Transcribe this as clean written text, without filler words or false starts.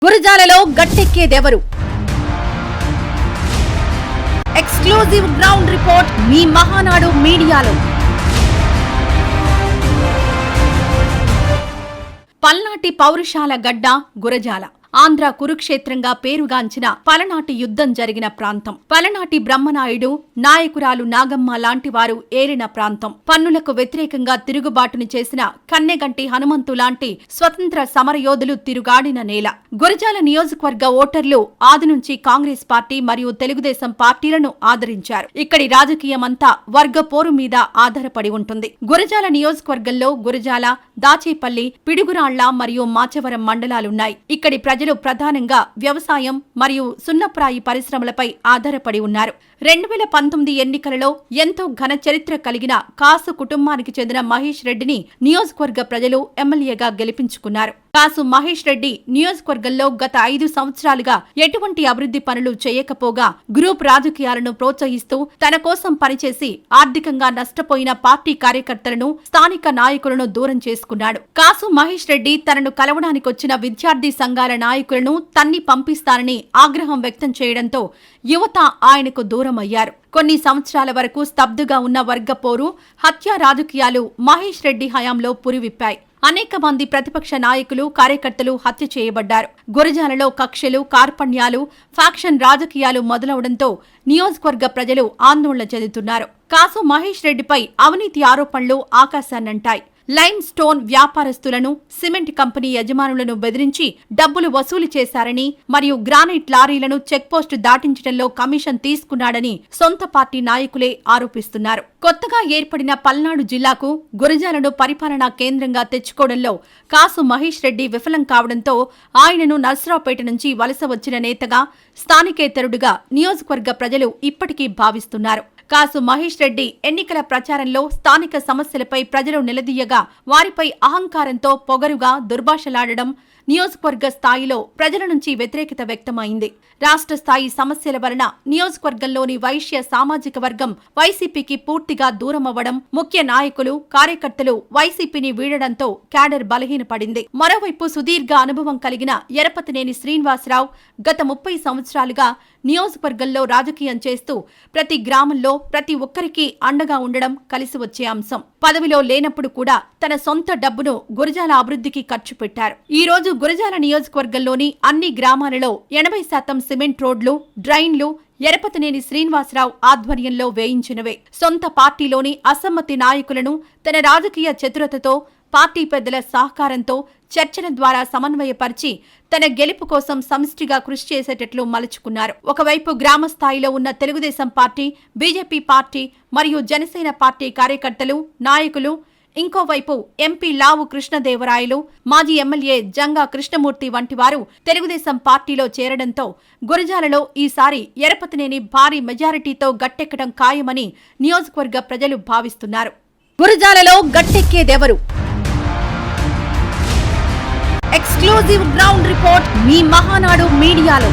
గురజాలలో గట్టెక్కేదెవరు? Exclusive ground report మీ మహానాడు మీడియాలో. పల్నాటి పౌరుషాల గడ్డ గురజాల. ఆంధ్ర కురుక్షేత్రంగా పేరుగాంచిన పలనాటి యుద్ధం జరిగిన ప్రాంతం. పలనాటి బ్రహ్మనాయుడు, నాయకురాలు నాగమ్మ లాంటి వారు ఏలిన ప్రాంతం. పన్నులకు వ్యతిరేకంగా తిరుగుబాటుని చేసిన కన్నెగంటి హనుమంతు లాంటి స్వతంత్ర సమరయోధులు తిరుగాడిన నేల. గురజాల నియోజకవర్గ ఓటర్లు ఆది నుంచి కాంగ్రెస్ పార్టీ మరియు తెలుగుదేశం పార్టీలను ఆదరించారు. ఇక్కడి రాజకీయమంతా వర్గ పోరు మీద ఆధారపడి ఉంటుంది. గురజాల నియోజకవర్గంలో గురజాల, దాచేపల్లి, పిడుగురాళ్ల మరియు మాచవరం మండలాలున్నాయి. ఇక్కడి ప్రజలు ప్రధానంగా వ్యవసాయం మరియు సున్నప్రాయి పరిశ్రమలపై ఆధారపడి ఉన్నారు. 2019 ఎన్నికలలో ఎంతో ఘన చరిత్ర కలిగిన కాసు కుటుంబానికి చెందిన మహేష్ రెడ్డిని నియోజకవర్గ ప్రజలు ఎమ్మెల్యేగా గెలిపించుకున్నారు. కాసు మహేష్ రెడ్డి నియోజకవర్గంలో గత 5 సంవత్సరాలుగా ఎటువంటి అభివృద్ధి పనులు చేయకపోగా గ్రూప్ రాజకీయాలను ప్రోత్సహిస్తూ తన కోసం పనిచేసి ఆర్థికంగా నష్టపోయిన పార్టీ కార్యకర్తలను, స్థానిక నాయకులను దూరం చేసుకున్నాడు. కాసు మహేష్ రెడ్డి తనను కలవడానికొచ్చిన విద్యార్థి సంఘాల నాయకులను తన్ని పంపిస్తానని ఆగ్రహం వ్యక్తం చేయడంతో యువత ఆయనకు దూరమయ్యారు. కొన్ని సంవత్సరాల వరకు స్తబ్దుగా ఉన్న వర్గపోరు, హత్యా రాజకీయాలు మహేష్ రెడ్డి హయాంలో పురివిప్పాయి. అనేక మంది ప్రతిపక్ష నాయకులు, కార్యకర్తలు హత్య చేయబడ్డారు. గురజాలలో కక్షలు, కార్పణ్యాలు, ఫ్యాక్షన్ రాజకీయాలు మొదలవడంతో నియోజకవర్గ ప్రజలు ఆందోళన చెందుతున్నారు. కాసు మహేష్ రెడ్డిపై అవినీతి ఆరోపణలు ఆకాశాన్నంటాయి. లైమ్ స్టోన్ వ్యాపారస్తులను, సిమెంట్ కంపెనీ యజమానులను బెదిరించి డబ్బులు వసూలు చేశారని మరియు గ్రానైట్ లారీలను చెక్పోస్టు దాటించడంలో కమిషన్ తీసుకున్నాడని సొంత పార్టీ నాయకులే ఆరోపిస్తున్నారు. కొత్తగా ఏర్పడిన పల్నాడు జిల్లాకు గురజాలను పరిపాలనా కేంద్రంగా తెచ్చుకోవడంలో కాసు మహేష్ రెడ్డి విఫలం కావడంతో ఆయనను నర్సరావుపేట నుంచి వలస వచ్చిన నేతగా, స్థానికేతరుడుగా నియోజకవర్గ ప్రజలు ఇప్పటికీ భావిస్తున్నారు. కాసు మహేష్ రెడ్డి ఎన్నికల ప్రచారంలో స్థానిక సమస్యలపై ప్రజలు నిలదీయగా వారిపై అహంకారంతో పొగరుగా దుర్భాషలాడడం నియోజకవర్గ స్థాయిలో ప్రజల నుంచి వ్యతిరేకత వ్యక్తమైంది. రాష్ట్ర స్థాయి సమస్యల వలన నియోజకవర్గంలోని వైశ్య సామాజిక వర్గం వైసీపీకి పూర్తిగా దూరమవ్వడం, ముఖ్య నాయకులు, కార్యకర్తలు వైసీపీని వీడడంతో క్యాడర్ బలహీనపడింది. మరోవైపు సుదీర్ఘ అనుభవం కలిగిన ఎరపతినేని శ్రీనివాసరావు గత 30 సంవత్సరాలుగా నియోజకవర్గంలో రాజకీయం చేస్తూ ప్రతి గ్రామంలో ప్రతి ఒక్కరికి అండగా ఉండడం కలిసి వచ్చే అంశం. పదవిలో లేనప్పుడు కూడా తన సొంత డబ్బును గురజాల అభివృద్ధికి ఖర్చు పెట్టారు. ఈ రోజు గురజాల నియోజకవర్గంలోని అన్ని గ్రామాలలో 80% సిమెంట్ రోడ్లు, డ్రైన్లు ఎరపతినేని శ్రీనివాసరావు ఆధ్వర్యంలో వేయించినవే. సొంత పార్టీలోని అసమ్మతి నాయకులను తన రాజకీయ చతురతతో, పార్టీ పెద్దల సహకారంతో చర్చల ద్వారా సమన్వయపరిచి తన గెలుపు కోసం సమిష్టిగా కృషి చేసేటట్లు మలుచుకున్నారు. ఒకవైపు గ్రామ స్థాయిలో ఉన్న తెలుగుదేశం పార్టీ, బీజేపీ పార్టీ మరియు జనసేన పార్టీ కార్యకర్తలు, నాయకులు, ఇంకోవైపు ఎంపీ లావు కృష్ణదేవరాయలు, మాజీ ఎమ్మెల్యే జంగా కృష్ణమూర్తి వంటి వారు తెలుగుదేశం పార్టీలో చేరడంతో గురజాలలో ఈసారి ఎరపతినేని భారీ మెజారిటీతో గట్టెక్కడం ఖాయమని నియోజకవర్గ ప్రజలు భావిస్తున్నారు. గురజాలలో గట్టెక్కేదెవరు? ఎక్స్క్లూజివ్ గ్రౌండ్ రిపోర్ట్ మీ మహానాడు మీడియాలో.